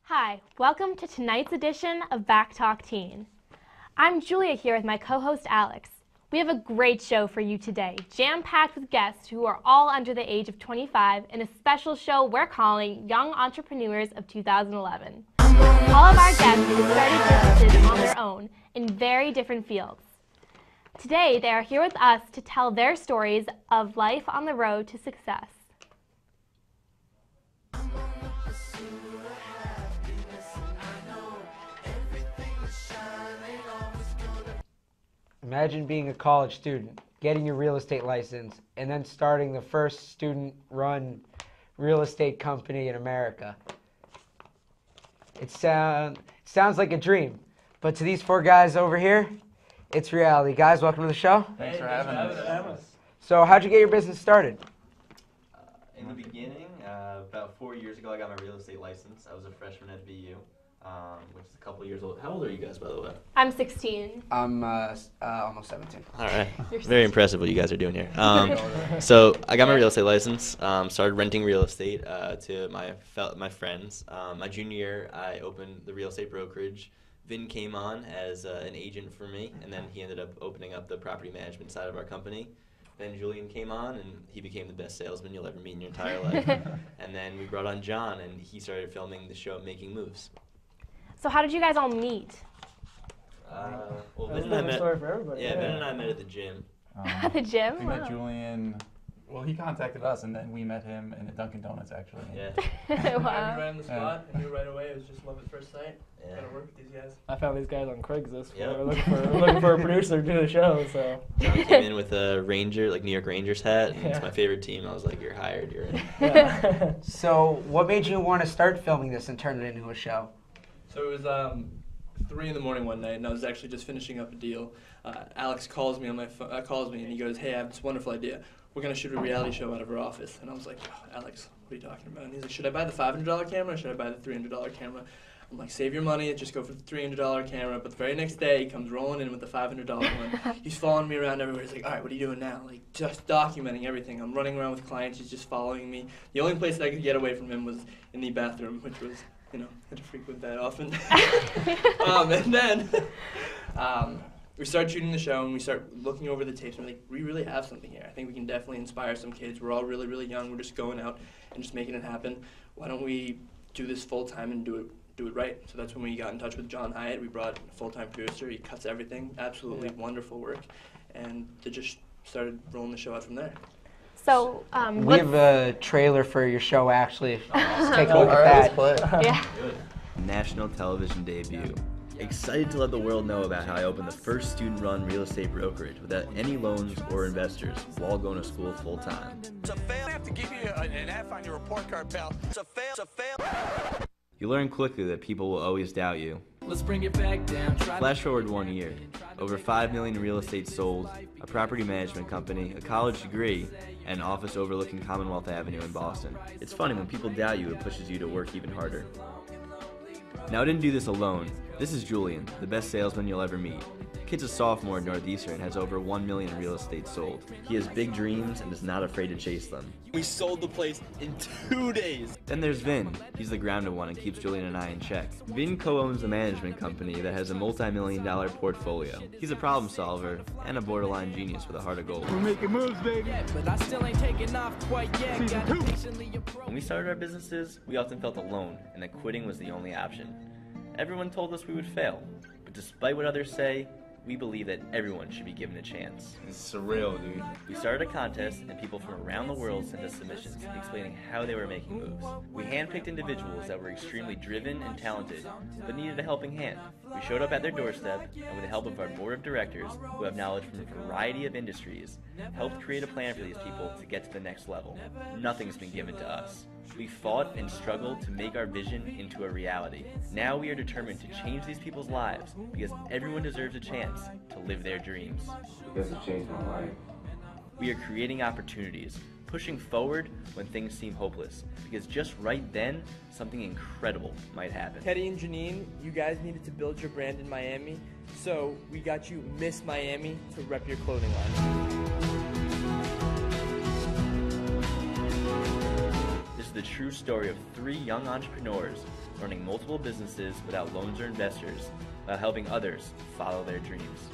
Hi, welcome to tonight's edition of Back Talk Teen. I'm Julia here with my co-host Alex. We have a great show for you today, jam-packed with guests who are all under the age of 25 in a special show we're calling Young Entrepreneurs of 2011. All of our guests have started businesses on their own in very different fields. Today, they are here with us to tell their stories of life on the road to success. Imagine being a college student, getting your real estate license, and then starting the first student-run real estate company in America. It sounds like a dream, but to these four guys over here, it's reality. Guys, welcome to the show. Thanks for having us. So how'd you get your business started? In the beginning, about 4 years ago, I got my real estate license. I was a freshman at BU, which is a couple years old. How old are you guys, by the way? I'm 16. I'm almost 17. All right. Very impressive what you guys are doing here. So I got my real estate license, started renting real estate to my friends. My junior year, I opened the real estate brokerage. Vin came on as an agent for me, and then he ended up opening up the property management side of our company. Then Julian came on, and he became the best salesman you'll ever meet in your entire life. And then we brought on John, and he started filming the show Making Moves. So how did you guys all meet? Well, Vin and I met. Vin and I met at the gym. At the gym? We met Julian. Well, he contacted us, and then we met him in a Dunkin' Donuts, actually. Yeah. Wow. Right on the spot, I knew right away. It was just love at first sight. Yeah. Gotta work with these guys. I found these guys on Craigslist. Yep. We're looking for a producer to do the show. So John came in with a Ranger, like New York Rangers hat, and Yeah. it's my favorite team. I was like, "You're hired. You're in." yeah. So what made you want to start filming this and turn it into a show? So it was 3 in the morning one night, and I was actually just finishing up a deal. Alex calls me on my phone, and he goes, "Hey, I have this wonderful idea. We're gonna shoot a reality show out of our office." And I was like, "Oh, Alex, what are you talking about?" And he's like, "Should I buy the $500 camera or should I buy the $300 camera?" I'm like, "Save your money, just go for the $300 camera." But the very next day, he comes rolling in with the $500 one. He's following me around everywhere. He's like, "All right, what are you doing now?" Like, just documenting everything. I'm running around with clients. He's just following me. The only place that I could get away from him was in the bathroom, which was, you know, I had to frequent that often. And then we start shooting the show, and we start looking over the tapes, and we're like, we really have something here. I think we can definitely inspire some kids. We're all really, really young. We're just going out and just making it happen. Why don't we do this full time and do it right? So that's when we got in touch with John Hyatt. We brought a full-time producer. He cuts everything. Absolutely wonderful work. And they just started rolling the show out from there. So, We have a trailer for your show, actually. Let's take a look at that. yeah. National television debut. Excited to let the world know about how I opened the first student-run real estate brokerage without any loans or investors while going to school full-time. It's a fail. I have to give you an F on your report card, pal. It's a fail. It's a fail. You learn quickly that people will always doubt you. Let's bring it back down. Flash forward 1 year. Over $5 million in real estate sold, a property management company, a college degree, and an office overlooking Commonwealth Avenue in Boston. It's funny, when people doubt you, it pushes you to work even harder. Now, I didn't do this alone. This is Julian, the best salesman you'll ever meet. Kid's a sophomore at Northeastern and has over $1 million in real estate sold. He has big dreams and is not afraid to chase them. We sold the place in 2 days. Then there's Vin. He's the grounded one and keeps Julian and I in check. Vin co-owns a management company that has a multi-million-dollar portfolio. He's a problem solver and a borderline genius with a heart of gold. We're making moves, baby. But I still ain't taking off quite yet. When we started our businesses, we often felt alone and that quitting was the only option. Everyone told us we would fail, but despite what others say, we believe that everyone should be given a chance. It's surreal, dude. We started a contest, and people from around the world sent us submissions explaining how they were making moves. We handpicked individuals that were extremely driven and talented, but needed a helping hand. We showed up at their doorstep, and with the help of our board of directors, who have knowledge from a variety of industries, helped create a plan for these people to get to the next level. Nothing's been given to us. We fought and struggled to make our vision into a reality. Now we are determined to change these people's lives because everyone deserves a chance to live their dreams. Because it changed my life. We are creating opportunities, pushing forward when things seem hopeless, because just right then, something incredible might happen. Teddy and Janine, you guys needed to build your brand in Miami, so we got you Miss Miami to rep your clothing line. This is the true story of 3 young entrepreneurs running multiple businesses without loans or investors, while helping others follow their dreams.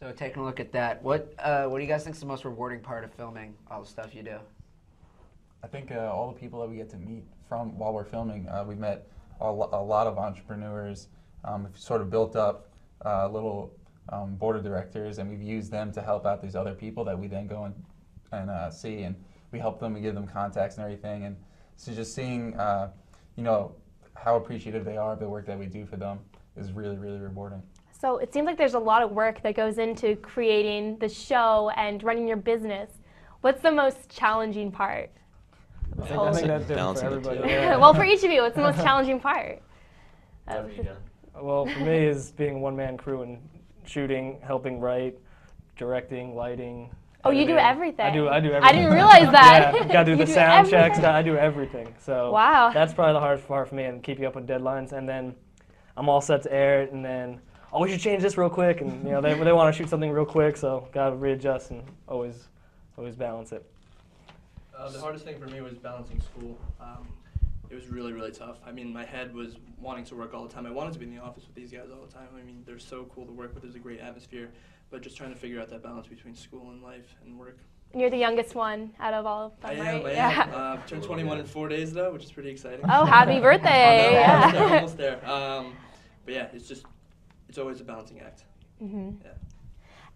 So taking a look at that, what do you guys think is the most rewarding part of filming all the stuff you do? I think all the people that we get to meet from while we're filming, we've met a lot of entrepreneurs. We've sort of built up little board of directors, and we've used them to help out these other people that we then go and see, and we help them, we give them contacts and everything. And so just seeing, how appreciative they are of the work that we do for them is really, really rewarding. So it seems like there's a lot of work that goes into creating the show and running your business. What's the most challenging part? I think that's different for Balancing the everybody. two. Yeah. Well, for each of you, what's the most challenging part? Well, for me is being a one-man crew and shooting, helping write, directing, lighting. Oh, you do editing. everything. I do everything. I didn't realize that. Yeah, gotta do You the sound checks. everything? I do everything. So Wow. that's probably the hardest part for me, and keeping up with deadlines. And then I'm all set to air it, and then we should change this real quick, and they want to shoot something real quick, so gotta readjust and always balance it. The hardest thing for me was balancing school. It was really, really tough. I mean, my head was wanting to work all the time. I wanted to be in the office with these guys all the time. I mean, they're so cool to work with. There's a great atmosphere. But just trying to figure out that balance between school and life and work. You're the youngest one out of all of them, right? I am. Turned 21 in 4 days, though, which is pretty exciting. Oh, happy birthday. Almost there. But yeah, it's always a balancing act. Mm-hmm. Yeah.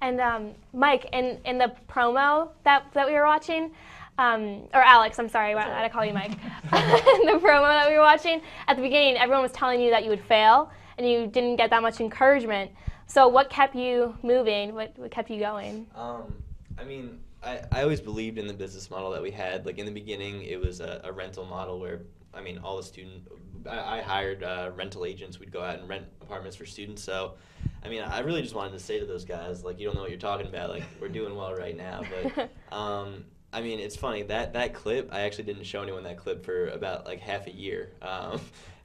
And Mike, in the promo that we were watching, or Alex, I'm sorry, I had to call you Mike. In the promo that we were watching, at the beginning, everyone was telling you that you would fail and you didn't get that much encouragement. So what kept you moving? What kept you going? I mean, I always believed in the business model that we had. Like in the beginning, it was a rental model where, I mean, all the I hired rental agents. We'd go out and rent apartments for students. So, I mean, I really just wanted to say to those guys, like, you don't know what you're talking about. Like, we're doing well right now. But, I mean, it's funny, that clip, I actually didn't show anyone that clip for about, like, half a year.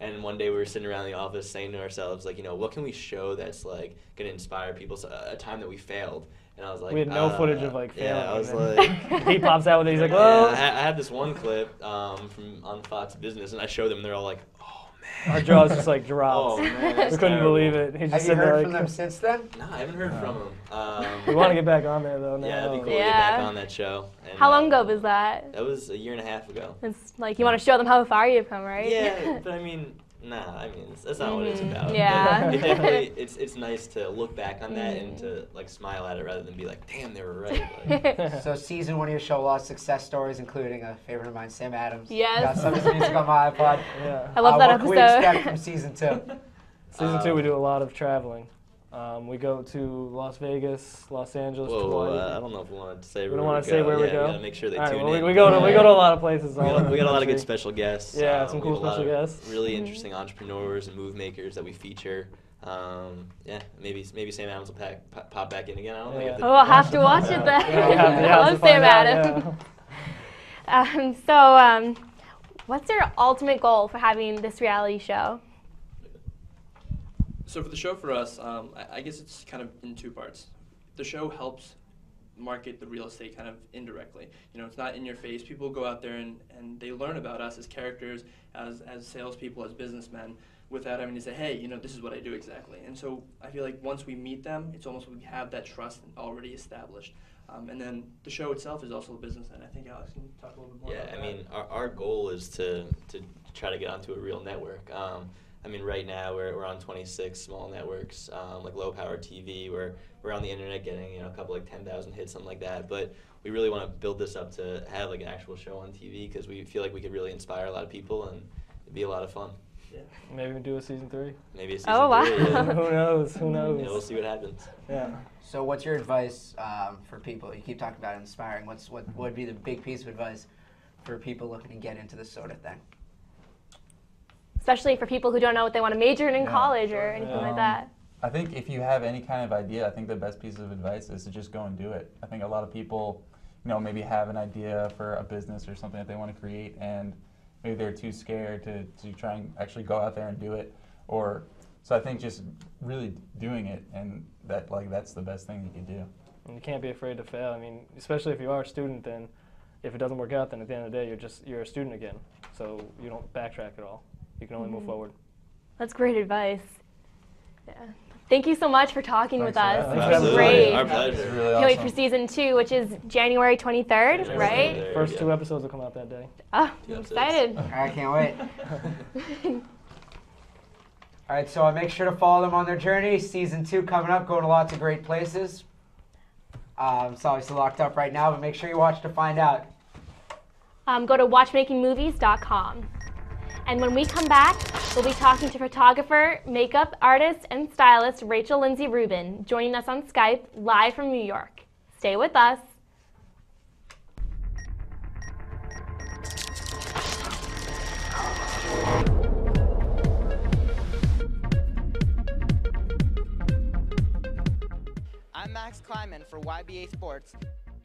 And one day we were sitting around the office saying to ourselves, like, what can we show that's, like, going to inspire people? So, a time that we failed. And I was like, We had no footage of like failing. Yeah, I was and like, he pops out with it. He's like, "Whoa!" I had this one clip from on Fox Business, and I showed them, and they're all like, "Oh man." Our jaws just like dropped. Oh man, We that's couldn't terrible. believe it. He just Have you sitting there heard from them like, since then? No, I haven't heard from them. we want to get back on there though. Now. Yeah, it'd be cool to Yeah. get back on that show. And, How long ago was that? That was a year and a half ago. It's like you want to show them how far you've come, right? Yeah, but I mean, that's not what it's about. Yeah. But it definitely, it's nice to look back on that and to like smile at it rather than be like, damn, they were right. Like, So season 1 of your show, a lot of success stories, including a favorite of mine, Sam Adams. Yes. Got some of his music on my iPod. Yeah. I love that What can we expect episode. from season 2? Season 2, we do a lot of traveling. We go to Las Vegas, Los Angeles, whoa, Hawaii. I don't know if we want to say We where don't we want to say where we Yeah, go. we gotta make sure they All right, tune well, in. we go to a lot of places. We all over got the a lot of good country. special guests. Yeah, some we cool have a lot special of guests. Really interesting entrepreneurs and move makers that we feature. Yeah, maybe Sam Adams will pop back in again. I don't know. Yeah. Oh, I'll have to watch it then. Yeah, we have I to love find Sam out, Adams. yeah. What's your ultimate goal for having this reality show? So for the show for us, I guess it's kind of in 2 parts. The show helps market the real estate kind of indirectly. It's not in your face. People go out there and they learn about us as characters, as salespeople, as businessmen, without having to say, hey, this is what I do exactly. And so I feel like once we meet them, it's almost we have that trust already established. And then the show itself is also a business, and I think Alex can talk a little bit more about that. Yeah, I mean, our goal is to try to get onto a real network. I mean, right now we're on 26 small networks, like low power TV. We're on the internet getting a couple like 10,000 hits, something like that. But we really want to build this up to have like an actual show on TV because we feel like we could really inspire a lot of people and it'd be a lot of fun. Yeah. Maybe we do a season 3. Maybe a season Oh, wow. 3. Yeah. Who knows? Who knows? Yeah, we'll see what happens. Yeah. So what's your advice for people? You keep talking about inspiring. What would be the big piece of advice for people looking to get into this sort of thing? Especially for people who don't know what they want to major in Yeah, college or anything like that. I think if you have any kind of idea, I think the best piece of advice is to just go and do it. I think a lot of people, maybe have an idea for a business or something that they want to create, and maybe they're too scared to try and actually go out there and do it. So I think just really doing it, and that's the best thing you can do. And you can't be afraid to fail. I mean, especially if you are a student, then if it doesn't work out, then at the end of the day, you're a student again. So you don't backtrack at all. You can only move forward. That's great advice. Yeah. Thank you so much for talking with us. Thanks This for was having great. Our pleasure. Really Can't wait awesome. for season 2, which is January 23rd, right? First 2 episodes will come out that day. Oh, I'm excited. I can't wait. All right, so make sure to follow them on their journey. Season 2 coming up, going to lots of great places. It's obviously locked up right now, but make sure you watch to find out. Go to watchmakingmovies.com. And when we come back, we'll be talking to photographer, makeup artist, and stylist Rachael Lynsey Rubin, joining us on Skype live from New York. Stay with us. I'm Max Kleiman for YBA Sports.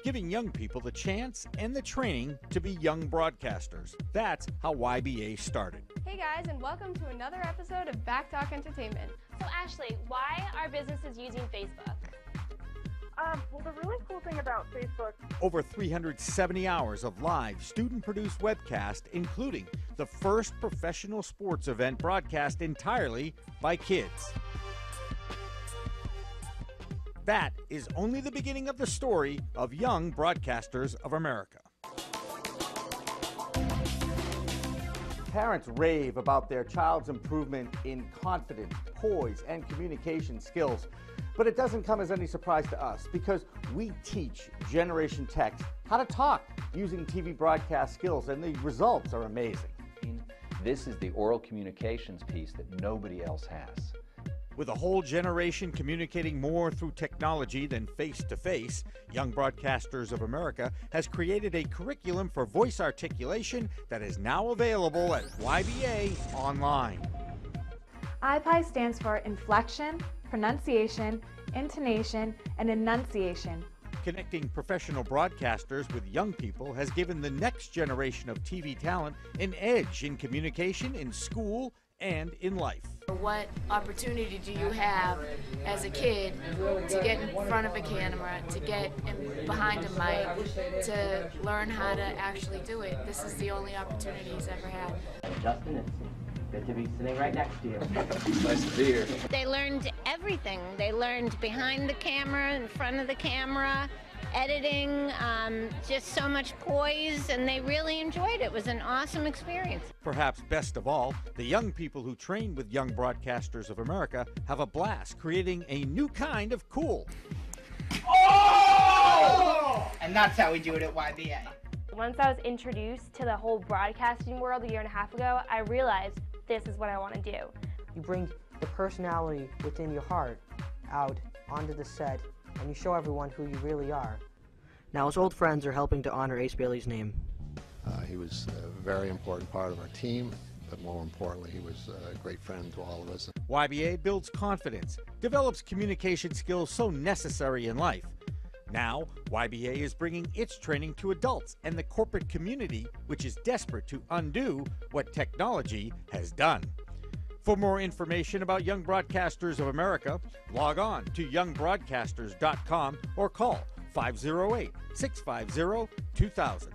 Giving young people the chance and the training to be young broadcasters. That's how YBA started. Hey guys, and welcome to another episode of Back Talk Entertainment. So Ashley, why are businesses using Facebook? Well, the really cool thing about Facebook, Over 370 hours of live student-produced webcast, including the first professional sports event broadcast entirely by kids. That is only the beginning of the story of Young Broadcasters of America. Parents rave about their child's improvement in confidence, poise, and communication skills. But it doesn't come as any surprise to us because we teach Generation Tech how to talk using TV broadcast skills, and the results are amazing. This is the oral communications piece that nobody else has. With a whole generation communicating more through technology than face-to-face, Young Broadcasters of America has created a curriculum for voice articulation that is now available at YBA Online. IPI stands for inflection, pronunciation, intonation, and enunciation. Connecting professional broadcasters with young people has given the next generation of TV talent an edge in communication in school and in life. What opportunity do you have as a kid to get in front of a camera, to get behind a mic, to learn how to actually do it? This is the only opportunity he's ever had. Justin, it's good to be sitting right next to you. Nice to be here. They learned everything. They learned behind the camera, in front of the camera, editing, just so much poise, and they really enjoyed it. It was an awesome experience. Perhaps best of all, the young people who train with Young Broadcasters of America have a blast creating a new kind of cool. Oh! And that's how we do it at YBA. Once I was introduced to the whole broadcasting world a year and a half ago, I realized this is what I want to do. You bring the personality within your heart out onto the set, and you show everyone who you really are. Now his old friends are helping to honor Ace Bailey's name. He was a very important part of our team, but more importantly, he was a great friend to all of us. YBA builds confidence, develops communication skills so necessary in life. Now, YBA is bringing its training to adults and the corporate community, which is desperate to undo what technology has done. For more information about Young Broadcasters of America, log on to youngbroadcasters.com or call 508-650-2000.